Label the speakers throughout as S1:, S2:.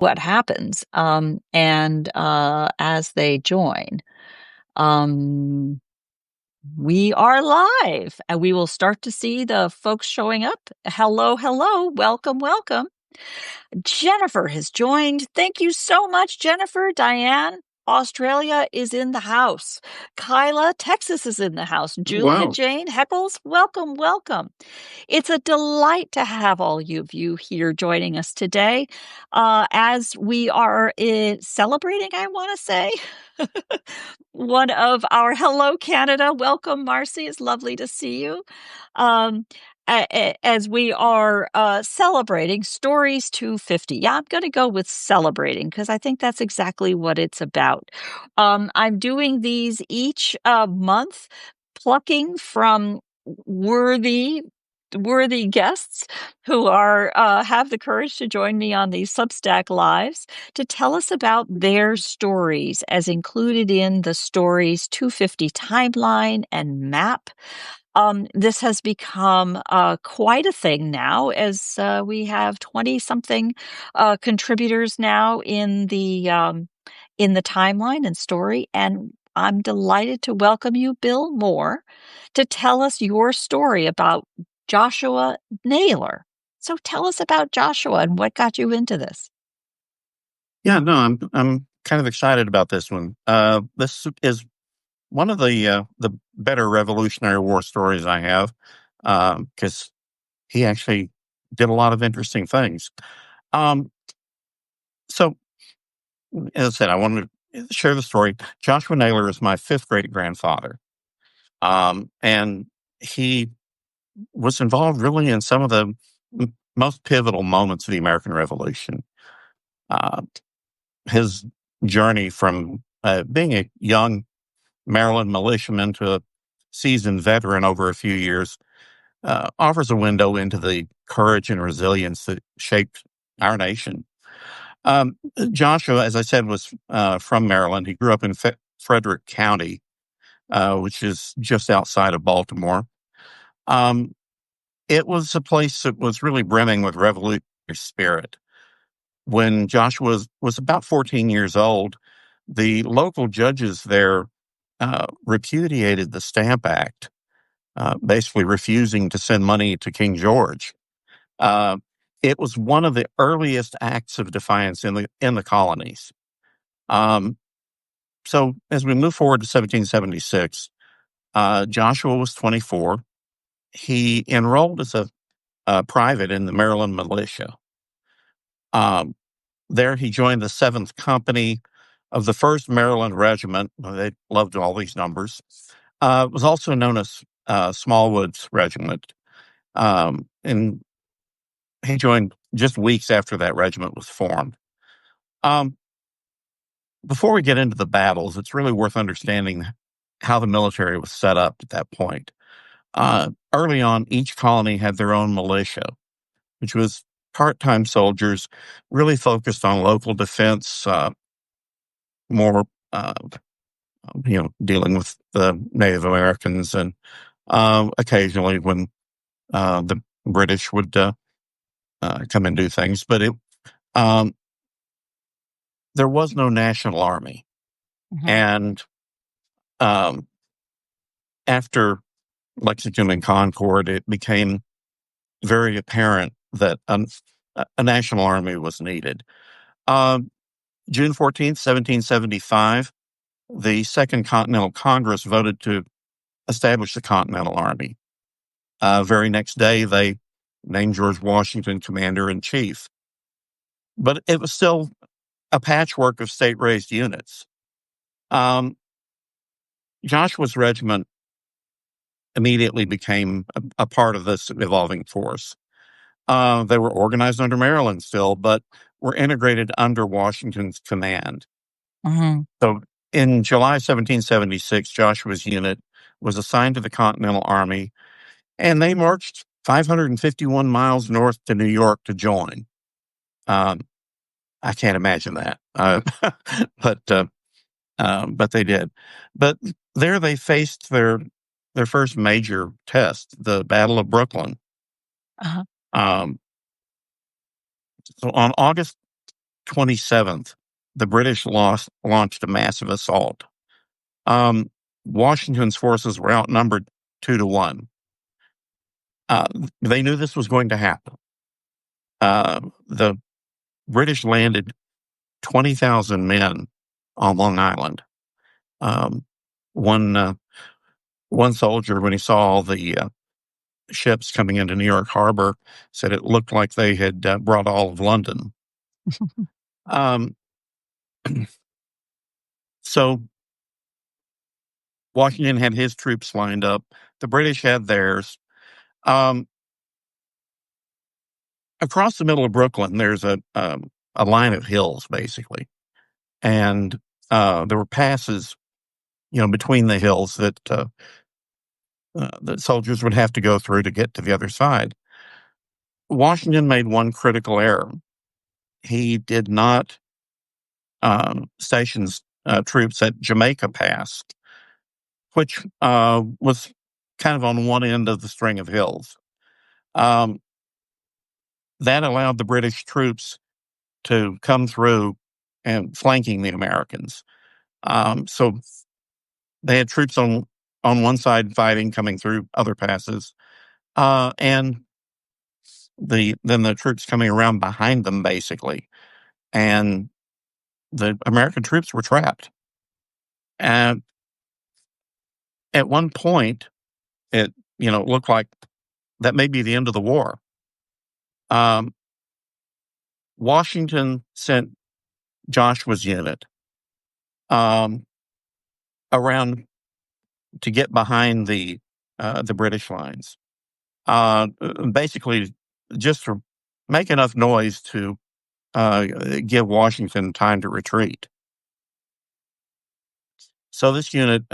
S1: what happens and as they join. Um, we are live and we will start to see the folks showing up. Hello, hello, welcome, welcome. Jennifer has joined. Thank you so much, Jennifer. Diane, Australia is in the house. Kyla, Texas is in the house. Julia,
S2: Wow.
S1: Jane, Heckles, welcome, welcome. It's a delight to have all of you here joining us today as we are celebrating, I want to say, one of our Hello Canada. Welcome, Marcy. It's lovely to see you. Um, as we are celebrating Stories250. Yeah, I'm going to go with celebrating because I think that's exactly what it's about. I'm doing these each month, plucking from worthy guests who are have the courage to join me on these Substack lives to tell us about their stories as included in the Stories 250 timeline and map. This has become quite a thing now, as we have 20 something contributors now in the timeline and story. And I'm delighted to welcome you, Bill Moore, to tell us your story about Joshua Naylor. So tell us about Joshua and what got you into this.
S2: Yeah, no, I'm kind of excited about this one. This is one of the better Revolutionary War stories I have, because he actually did a lot of interesting things. Um, so, as I said, I wanted to share the story. Joshua Naylor is my fifth great grandfather, and he was involved really in some of the most pivotal moments of the American Revolution. Uh, his journey from being a young Maryland militiaman to a seasoned veteran over a few years offers a window into the courage and resilience that shaped our nation. Joshua, as I said, was from Maryland. He grew up in Frederick County, which is just outside of Baltimore. Um, it was a place that was really brimming with revolutionary spirit. When Joshua was about 14 years old, the local judges there repudiated the Stamp Act, basically refusing to send money to King George. Uh, it was one of the earliest acts of defiance in the colonies. Um, so as we move forward to 1776, Joshua was 24. He enrolled as a private in the Maryland militia. Um, There, he joined the 7th Company of the 1st Maryland Regiment. Well, they loved all these numbers. It was also known as Smallwood's Regiment. And he joined just weeks after that regiment was formed. Um, Before we get into the battles, it's really worth understanding how the military was set up at that point. Early on, each colony had their own militia, which was part-time soldiers really focused on local defense, more, dealing with the Native Americans, and occasionally when the British would come and do things. But um, there was no national army.
S1: Mhm.
S2: And um, after Lexington and Concord, it became very apparent that a national army was needed. Um, June 14th, 1775, the Second Continental Congress voted to establish the Continental Army. Very next day, they named George Washington commander in chief. But it was still a patchwork of state raised units. Um, Joshua's regiment immediately became a part of this evolving force. They were organized under Maryland still, but were integrated under Washington's command.
S1: Mhm.
S2: So in July 1776, Joshua's unit was assigned to the Continental Army, and they marched 551 miles north to New York to join. Um, I can't imagine that, but but they did. But there they faced their first major test, the Battle of Brooklyn.
S1: Uh-huh.
S2: Um, so on August 27th, the British launched a massive assault. Um, Washington's forces were outnumbered 2-1. Uh, they knew this was going to happen. The British landed 20,000 men on Long Island. Um, one one soldier, when he saw all the ships coming into New York Harbor, said it looked like they had brought all of London. Um, so Washington had his troops lined up. The British had theirs. Um, Across the middle of Brooklyn, there's a line of hills, basically, and there were passes, between the hills that soldiers would have to go through to get to the other side. Washington made one critical error. He did not station troops at Jamaica Pass, which was kind of on one end of the string of hills. Um, that allowed the British troops to come through and flanking the Americans. So they had troops on one side fighting, coming through other passes, and then the troops coming around behind them, basically, and the American troops were trapped. And at one point, it looked like that may be the end of the war. Um, Washington sent Joshua's unit um, around to get behind the British lines, basically just to make enough noise to give Washington time to retreat. So this unit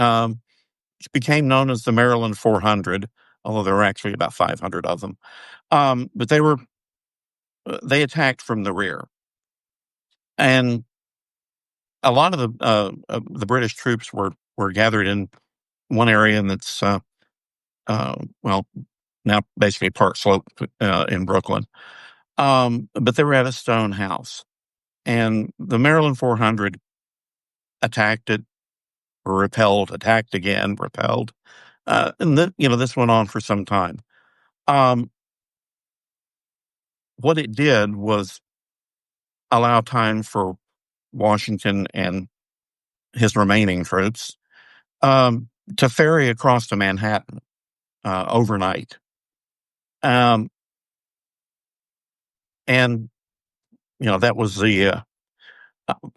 S2: became known as the Maryland 400, although there were actually about 500 of them. But they attacked from the rear, and a lot of the British troops were gathered in one area, and that's well, now basically Park Slope in Brooklyn. But they were at a stone house, and the Maryland 400 attacked it, repelled, attacked again, repelled, and this went on for some time. Um, what it did was allow time for Washington and his remaining troops to ferry across to Manhattan overnight. Um, and that was uh,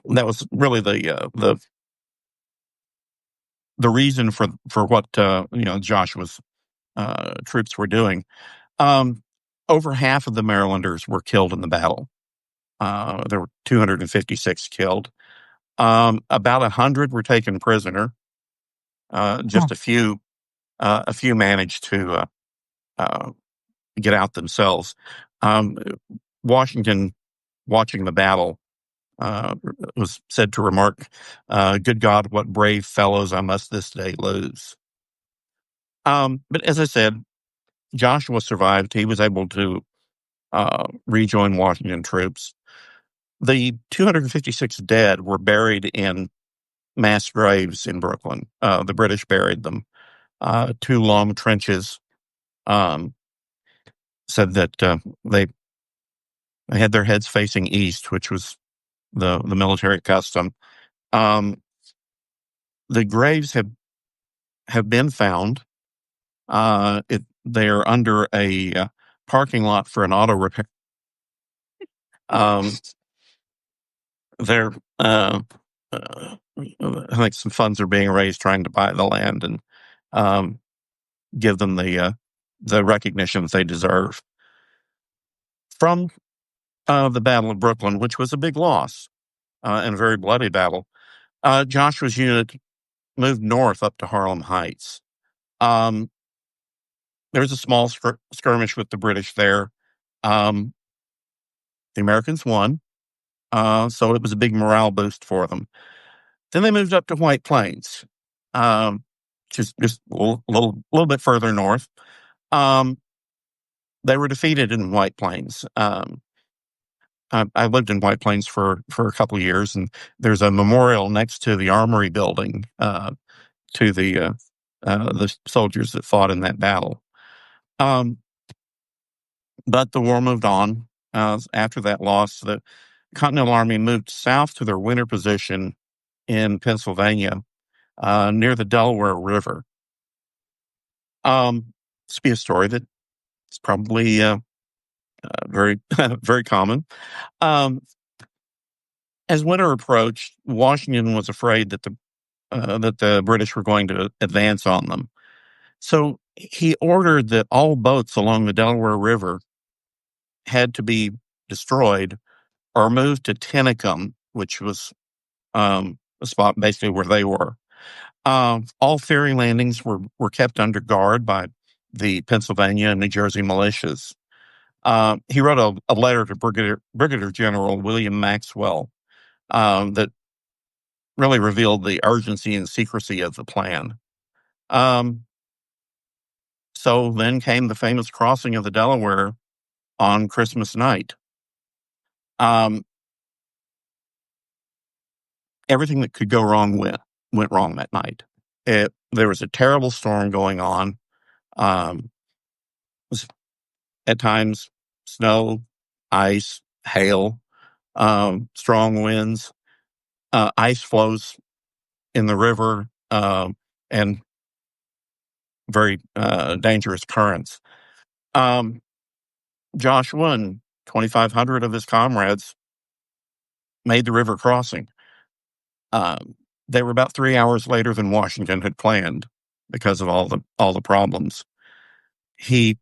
S2: that was really the reason for what Joshua's troops were doing. Um, Over half of the Marylanders were killed in the battle. There were 256 killed. About 100 were taken prisoner. Just a few managed to uh, get out themselves. Um, Washington, watching the battle, was said to remark, "Good God, what brave fellows I must this day lose." But as I said, Joshua survived. He was able to rejoin Washington troops. The 256 dead were buried in mass graves in Brooklyn. The British buried them. Two long trenches. Um, Said that they had their heads facing east, which was the military custom. Um, the graves have been found. They are under a parking lot for an auto repair. Um, they're I think some funds are being raised trying to buy the land and um, give them the recognition that they deserve. From the Battle of Brooklyn, which was a big loss and a very bloody battle, Joshua's unit moved north up to Harlem Heights. Um, there was a small skirmish with the British there. Um, the Americans won, so it was a big morale boost for them. Then they moved up to White Plains, um, just a little bit further north. Um, they were defeated in White Plains. I lived in White Plains for a couple of years, and there's a memorial next to the Armory building to the soldiers that fought in that battle. Um, but the war moved on. After that loss, the Continental Army moved south to their winter position in Pennsylvania, near the Delaware River. This would be a story that is probably very very common. Um, as winter approached, Washington was afraid that the British were going to advance on them. So he ordered that all boats along the Delaware River had to be destroyed or moved to Tennicum, which was a spot basically where they were. All ferry landings were kept under guard by the Pennsylvania and New Jersey militias. He wrote a letter to Brigadier General William Maxwell that really revealed the urgency and secrecy of the plan. Um, so then came the famous crossing of the Delaware on Christmas night. Um, Everything that could go wrong went wrong that night. There was a terrible storm going on. Um, was at times snow, ice, hail, strong winds, ice flows in the river, and very dangerous currents. Um, Joshua and 2,500 of his comrades made the river crossing. Um, they were about 3 hours later than Washington had planned because of all the problems. He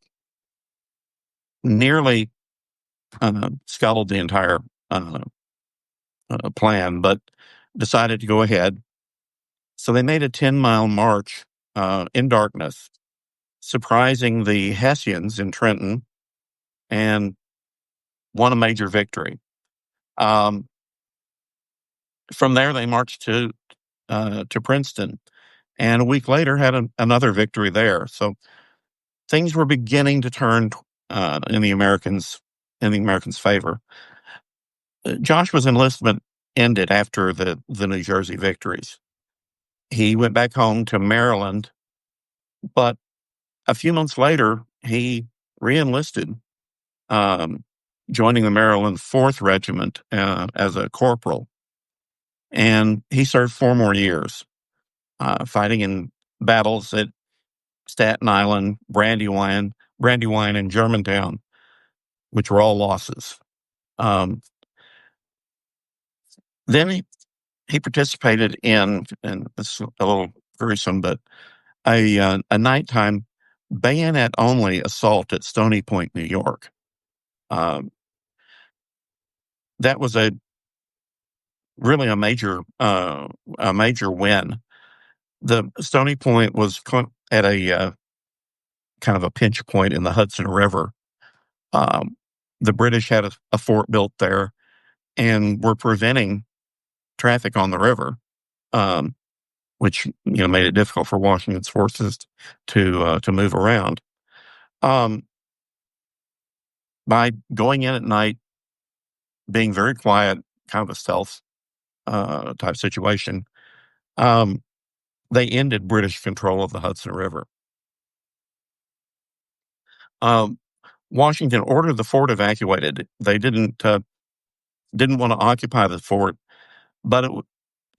S2: nearly scuttled the entire uh, plan, but decided to go ahead. So they made a 10-mile march in darkness, surprising the Hessians in Trenton, and won a major victory. Um, from there, they marched to Princeton, and a week later had another victory there. So things were beginning to turn in the Americans' favor. Joshua's enlistment ended after the New Jersey victories. He went back home to Maryland, but a few months later, he reenlisted, um, joining the Maryland 4th Regiment as a corporal. And he served 4 more years, fighting in battles at Staten Island, Brandywine, and Germantown, which were all losses. Um, then he participated in, and it's a little gruesome, but a nighttime bayonet-only assault at Stony Point, New York. Um, that was really a major win. The Stony Point was at a kind of a pinch point in the Hudson River. Um, the British had a fort built there and were preventing traffic on the river, um, which made it difficult for Washington's forces to move around. Um, by going in at night, being very quiet, kind of a stealth type situation, um, they ended British control of the Hudson River. Um, Washington ordered the fort evacuated. They didn't want to occupy the fort, but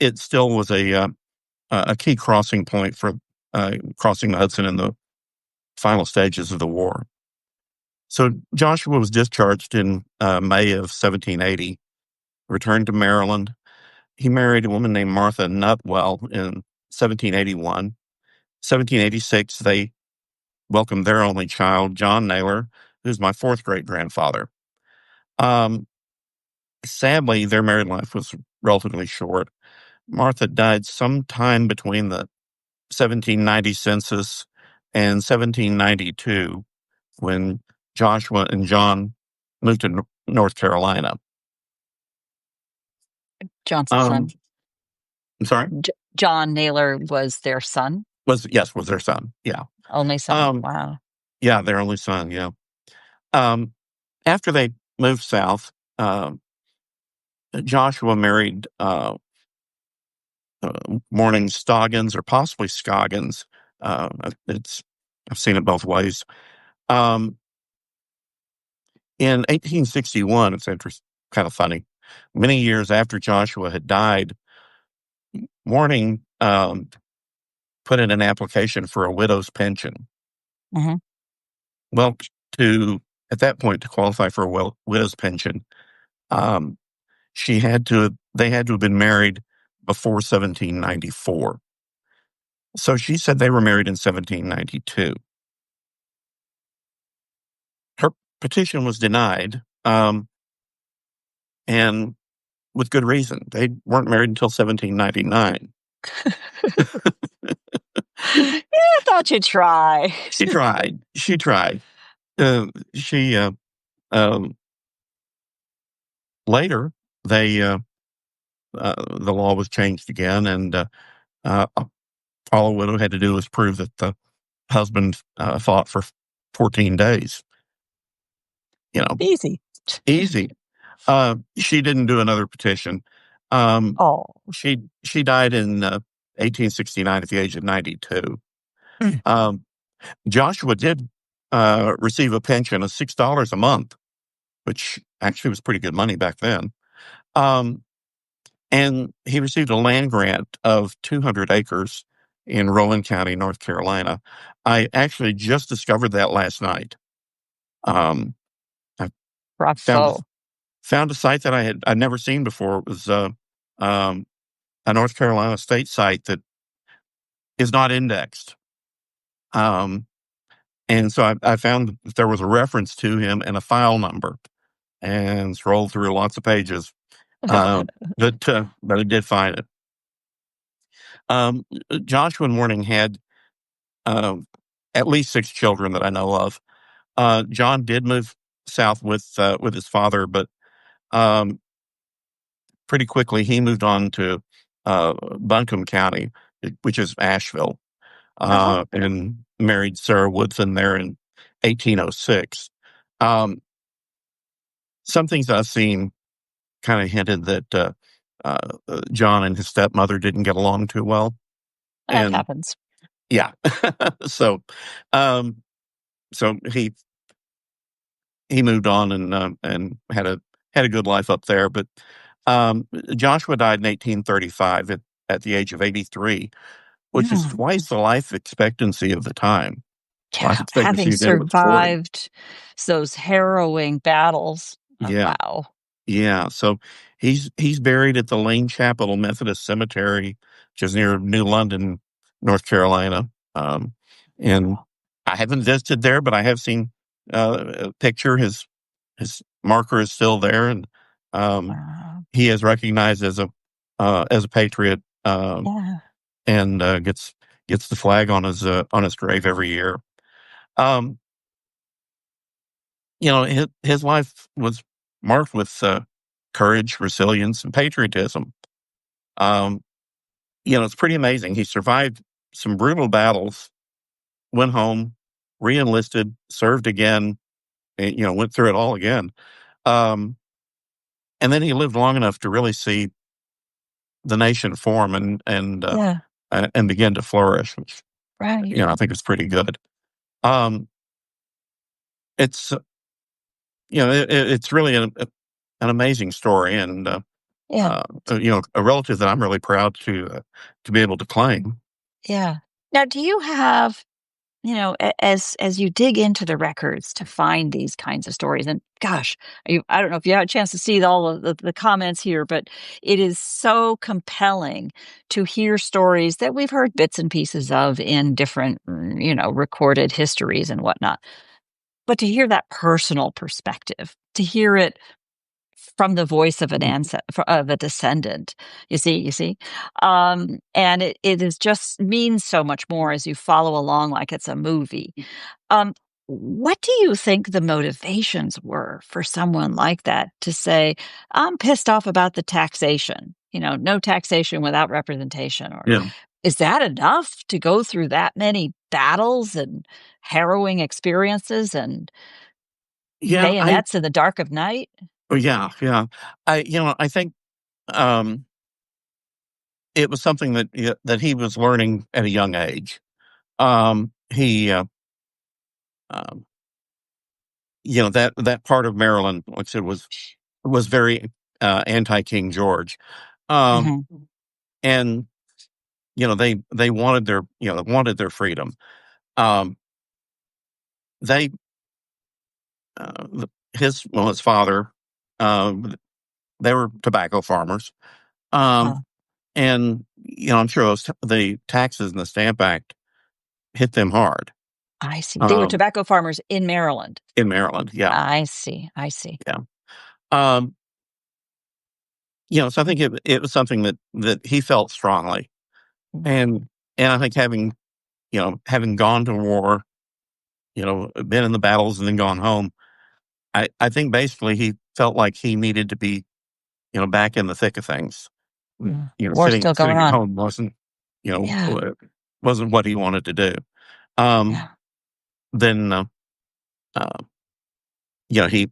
S2: it still was a key crossing point for crossing the Hudson in the final stages of the war. So Joshua was discharged in May of 1780, returned to Maryland. He married a woman named Martha Nutwell in 1781. 1786, they welcomed their only child, John Naylor, who's my fourth great grandfather. Um, Sadly, their married life was relatively short. Martha died sometime between the 1790 census and 1792 when Joshua and John moved to North Carolina.
S1: John's
S2: Um,
S1: son.
S2: I'm sorry?
S1: John Naylor was their son,
S2: Was their son. Yeah.
S1: only son.
S2: Um,
S1: Wow.
S2: yeah, their only son. Yeah. Um, After they moved south, uh, Joshua married Morning Stoggins or possibly Scoggins. Uh, it's I've seen it both ways. Um, in 1861, it's interesting, kind of funny. Many years after Joshua had died, Morning put in an application for a widow's pension.
S1: Mhm.
S2: Well, to at that point to qualify for a widow's pension, um, they had to have been married before 1794. So she said they were married in 1792. Her petition was denied, and with good reason. They weren't married until 1799.
S1: Yeah, I thought you'd try.
S2: She tried. She tried. She um, Later they the law was changed again, and uh, all a widow had to do was prove that the husband fought for 14 days. You know,
S1: Easy.
S2: easy. She didn't do another petition. Um,
S1: Oh.
S2: she died in 1869 at the age of 92.
S1: Mm.
S2: Um, Joshua did receive a pension of $6 a month, which actually was pretty good money back then. Um, and he received a land grant of 200 acres in Rowan County, North Carolina. I actually just discovered that last night. Um, I found a,
S1: Bravo.
S2: found a site that I'd never seen before. It was um, a North Carolina state site that is not indexed. Um, and so I found that there was a reference to him and a file number, and scrolled through lots of pages. But I did find it. Joshua and Morning had um, at least six children that I know of. John did move south with his father, but um, pretty quickly he moved on to Buncombe County, which is Asheville,
S1: Uh-huh.
S2: and married Sarah Woodson there in 1806. Um, some things that I've seen kind of hinted that John and his stepmother didn't get along too well,
S1: That
S2: and
S1: happens.
S2: yeah, so um, so he moved on and had a good life up there. But Joshua died in 1835 at the age of 83, which is
S1: Mm.
S2: twice the life expectancy of the time. Life
S1: Yeah, having
S2: expectancy then was 40.
S1: survived those harrowing battles.
S2: Yeah,
S1: Wow.
S2: yeah. So he's buried at the Lane Chapel Methodist Cemetery, which is near New London, North Carolina. And I haven't visited there, but I have seen a picture. His marker is still there, and he is recognized as a patriot,
S1: Yeah.
S2: and gets the flag on his grave every year. Um, his life was marked with courage, resilience, and patriotism. Um, it's pretty amazing. He survived some brutal battles, went home, reenlisted, served again, and, went through it all again. Um, and then he lived long enough to really see the nation form
S1: Yeah.
S2: and begin to flourish, which
S1: Right.
S2: I think is pretty good. Um, it's it's really an amazing story, and
S1: Yeah.
S2: a relative that I'm really proud to be able to claim.
S1: Yeah. Now, do you have, as you dig into the records to find these kinds of stories, and gosh, I don't know if you had a chance to see all of the comments here, but it is so compelling to hear stories that we've heard bits and pieces of in different, recorded histories and whatnot. But to hear that personal perspective, to hear it from the voice of an of a descendant, you see, and it is just means so much more as you follow along like it's a movie. Um, what do you think the motivations were for someone like that to say, "I'm pissed off about the taxation, no taxation without representation," or
S2: Yeah,
S1: is that enough to go through that many battles and harrowing experiences and
S2: yeah.
S1: bayonets in the dark of night?
S2: Oh, yeah, yeah. I think, um, it was something that he was learning at a young age. He, um, that part of Maryland, like I said, was very, anti-King George. Um,
S1: Hmm.
S2: and, they wanted their freedom. Um, they, his father, um, they were tobacco farmers. Um,
S1: Uh,
S2: and, I'm sure the taxes and the Stamp Act hit them hard,
S1: I see. They were
S2: um,
S1: tobacco farmers in Maryland.
S2: in Maryland. Yeah.
S1: I see. I see.
S2: Yeah. Um, so I think it was something that he felt strongly.
S1: Mm.
S2: And I think having gone to war, been in the battles and then gone home, I think basically he felt like he needed to be, back in the thick of things.
S1: Mm. War's
S2: Sitting
S1: still going
S2: sitting at
S1: on.
S2: home
S1: Yeah.
S2: wasn't what he wanted to do. Um,
S1: Yeah.
S2: then uh, he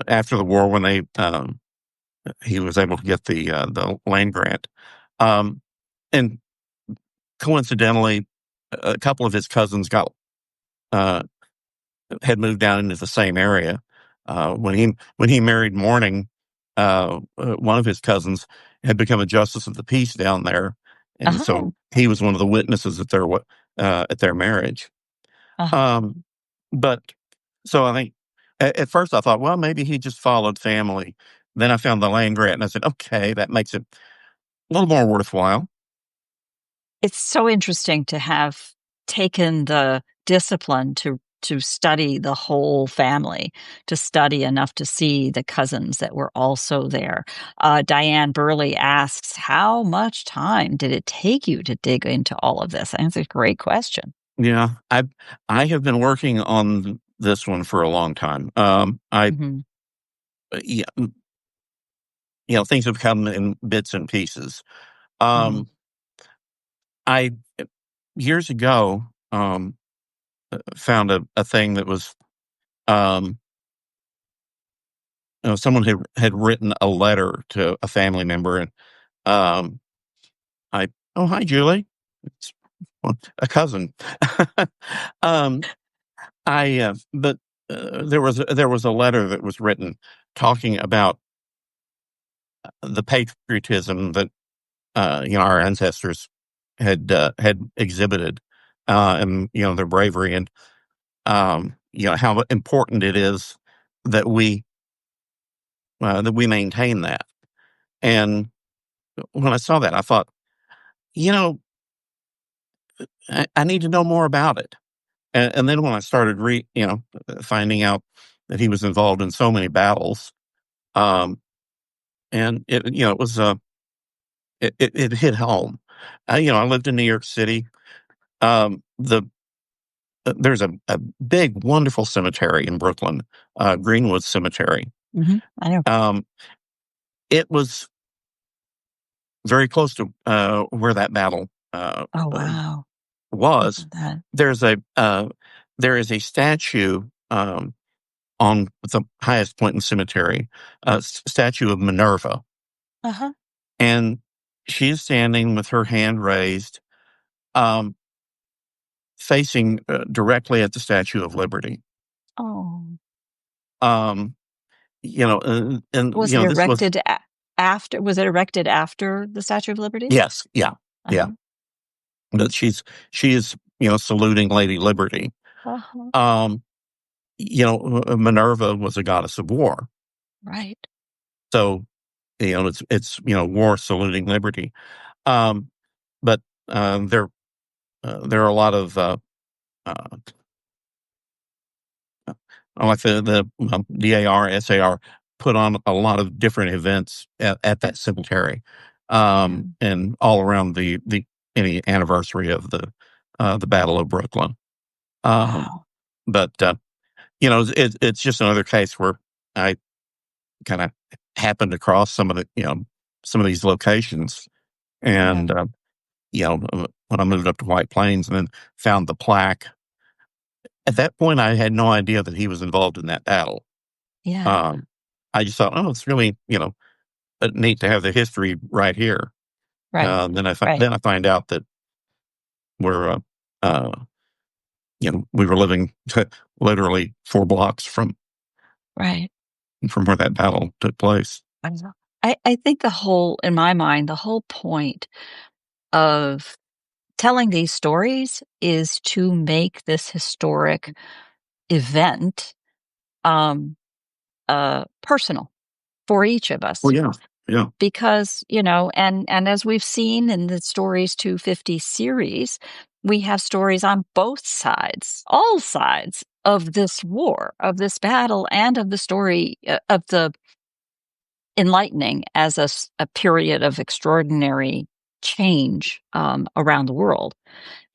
S2: after the war when he was able to get the land grant, um, and coincidentally, a couple of his cousins uh, had moved down into the same area. When he married Morning, one of his cousins had become a justice of the peace down there, and
S1: Uh-huh.
S2: so he was one of the witnesses at their marriage.
S1: Uh-huh.
S2: Um, but so I think at first I thought, well, maybe he just followed family. Then I found the land grant, and I said, okay, that makes it a little more worthwhile.
S1: It's so interesting to have taken the discipline to study the whole family, to study enough to see the cousins that were also there. Diane Burley asks, "How much time did it take you to dig into all of this?" I think it's a great question.
S2: Yeah, I have been working on this one for a long time.
S1: Hmm.
S2: Yeah, things have come in bits and pieces.
S1: Hmm.
S2: Um, I years ago found a thing that was um, someone had written a letter to a family member, and um, I oh hi Julie, it's a cousin. um, I but there was a letter that was written talking about the patriotism that our ancestors had exhibited, and their bravery, and how important it is that we maintain that. And when I saw that, I thought, you know, I need to know more about it. And then when I started finding out that he was involved in so many battles, um, and it was it hit home. I lived in New York City. There's a big, wonderful cemetery in Brooklyn, Greenwood Cemetery.
S1: Hmm. I know.
S2: Um, it was very close to where that battle
S1: Oh, wow. Look
S2: was.
S1: at that.
S2: There's a there is a statue on the highest point in the cemetery, a statue of Minerva,
S1: Uh-huh.
S2: and she's standing with her hand raised, um, facing directly at the Statue of Liberty.
S1: Oh.
S2: Um, and
S1: Was it
S2: this was.
S1: was it erected after the Statue of Liberty?
S2: Yes, yeah, yeah.
S1: Uh-huh.
S2: But she is saluting Lady Liberty.
S1: Uh-huh.
S2: Um, Minerva was a goddess of war,
S1: Right.
S2: so it's war saluting liberty. Um, but there are a lot of uh, like the DAR SAR put on a lot of different events at that cemetery,
S1: Yeah.
S2: and all around the any anniversary of the Battle of Brooklyn. Um,
S1: Wow.
S2: but it's just another case where I kind of happened across some of these locations,
S1: Yeah.
S2: and when I moved up to White Plains and then found the plaque. At that point, I had no idea that he was involved in that battle.
S1: Yeah.
S2: Um, I just thought, oh, it's really, neat to have the history right here.
S1: Right. Right.
S2: Then I find out that we're, uh, we were living literally 4 blocks
S1: Right.
S2: from where that battle took place.
S1: I know. I think in my mind, the whole point of telling these stories is to make this historic event, um, personal for each of
S2: Oh
S1: us.
S2: yeah, yeah,
S1: Because, and as we've seen in the Stories 250 series, we have stories on both sides, all sides of this war, of this battle, and of the story of the enlightening as a period of extraordinary change around the world.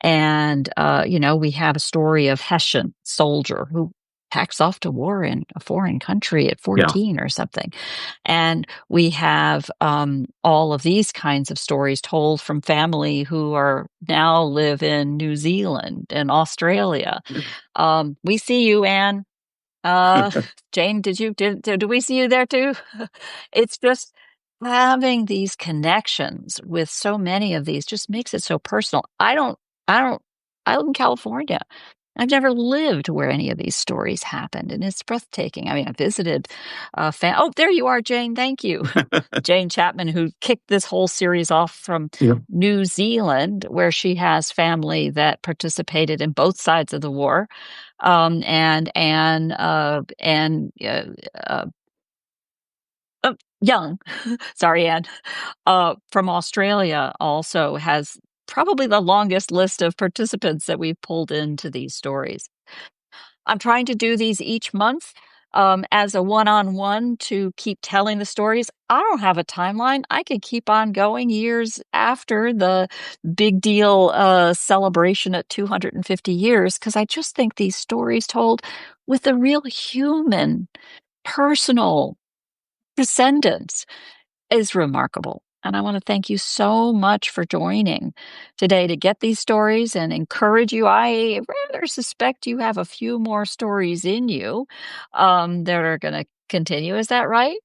S1: And, we have a story of Hessian soldier who packs off to war in a foreign country at
S2: yeah.
S1: 14 or something. And we have all of these kinds of stories told from family who are now live in New Zealand and Australia. We see you, Anne. Uh, Jane, did we see you there too? It's just having these connections with so many of these just makes it so personal. I don't, I live in California. I've never lived where any of these stories happened, and it's breathtaking. I mean, I visited, oh, there you are, Jane. Thank you. Jane Chapman, who kicked this whole series off from
S2: Yeah.
S1: New Zealand, where she has family that participated in both sides of the war. And Young, sorry, Anne, from Australia also has probably the longest list of participants that we've pulled into these stories. I'm trying to do these each month as a one-on-one to keep telling the stories. I don't have a timeline. I could keep on going years after the big deal celebration at 250 years because I just think these stories told with a real human, personal descendants is remarkable. And I want to thank you so much for joining today to get these stories and encourage you. I rather suspect you have a few more stories in you that are going to continue. Is that right?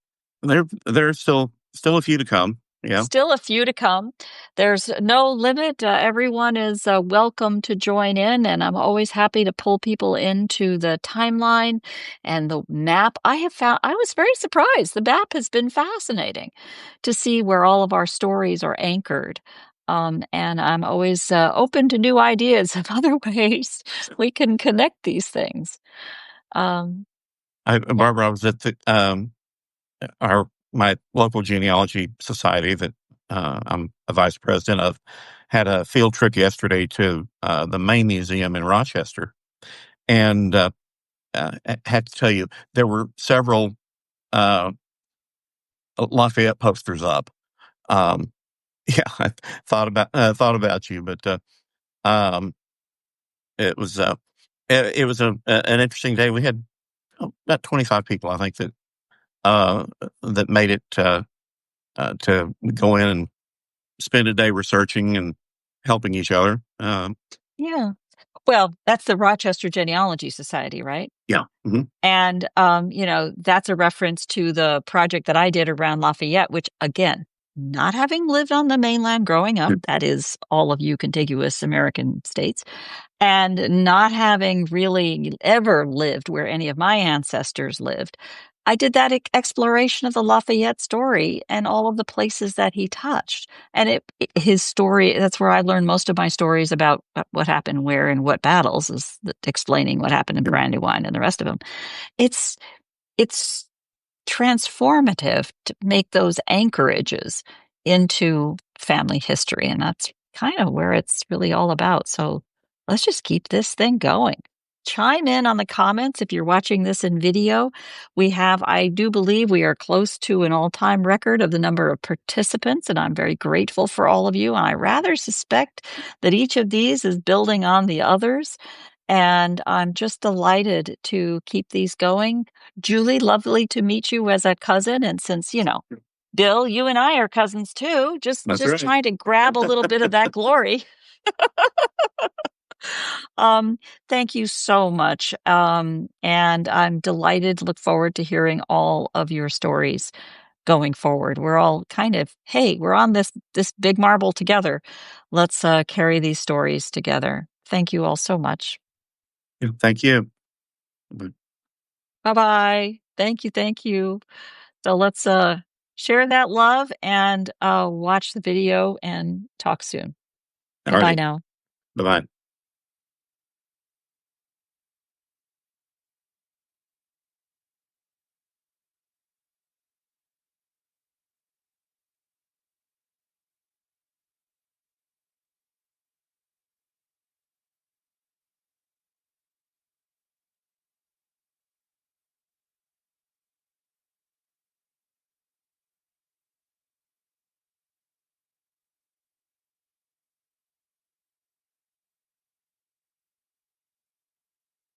S2: There's still a few to come. Yeah.
S1: Still a few to come. There's no limit. Everyone is welcome to join in, and I'm always happy to pull people into the timeline and the map. I was very surprised. The map has been fascinating to see where all of our stories are anchored. And I'm always open to new ideas of other ways we can connect these things. Um, yeah.
S2: Barbara, I was at our my local genealogy society that I'm a vice president of, had a field trip yesterday to the main museum in Rochester, and I had to tell you there were several uh, Lafayette posters up. Um, yeah, I thought about you, but um, it was it was an interesting day. We had about 25 people, I think, uh, that made it to go in and spend a day researching and helping each other.
S1: Yeah. Well, that's the Rochester Genealogy Society, right?
S2: Yeah. Mhm.
S1: And, that's a reference to the project that I did around Lafayette, which again, not having lived on the mainland growing up,
S2: Yeah.
S1: that is all of you contiguous American states, and not having really ever lived where any of my ancestors lived, I did that exploration of the Lafayette story and all of the places that he touched. And his story, that's where I learned most of my stories about what happened where and what battles, is explaining what happened in
S2: Yeah.
S1: Brandywine and the rest of them. It's it's transformative to make those anchorages into family history, and that's kind of where it's really all about. So let's just keep this thing going. Chime in on the comments if you're watching this in video. I do believe we are close to an all-time record of the number of participants, and I'm very grateful for all of you. And I rather suspect that each of these is building on the others. And I'm just delighted to keep these going. Julie, lovely to meet you as a cousin. And since, Bill, you and I are cousins too, just
S2: That's
S1: just
S2: right.
S1: trying to grab a little bit of that glory. Um, Thank you so much. And I'm delighted, look forward to hearing all of your stories going forward. We're all kind of, hey, we're on this big marble together. Let's carry these stories together. Thank you all so much.
S2: Yeah, thank you.
S1: Bye bye. Thank you, thank you. So let's share that love and watch the video and talk soon.
S2: All
S1: Goodbye
S2: righty.
S1: now.
S2: Bye bye.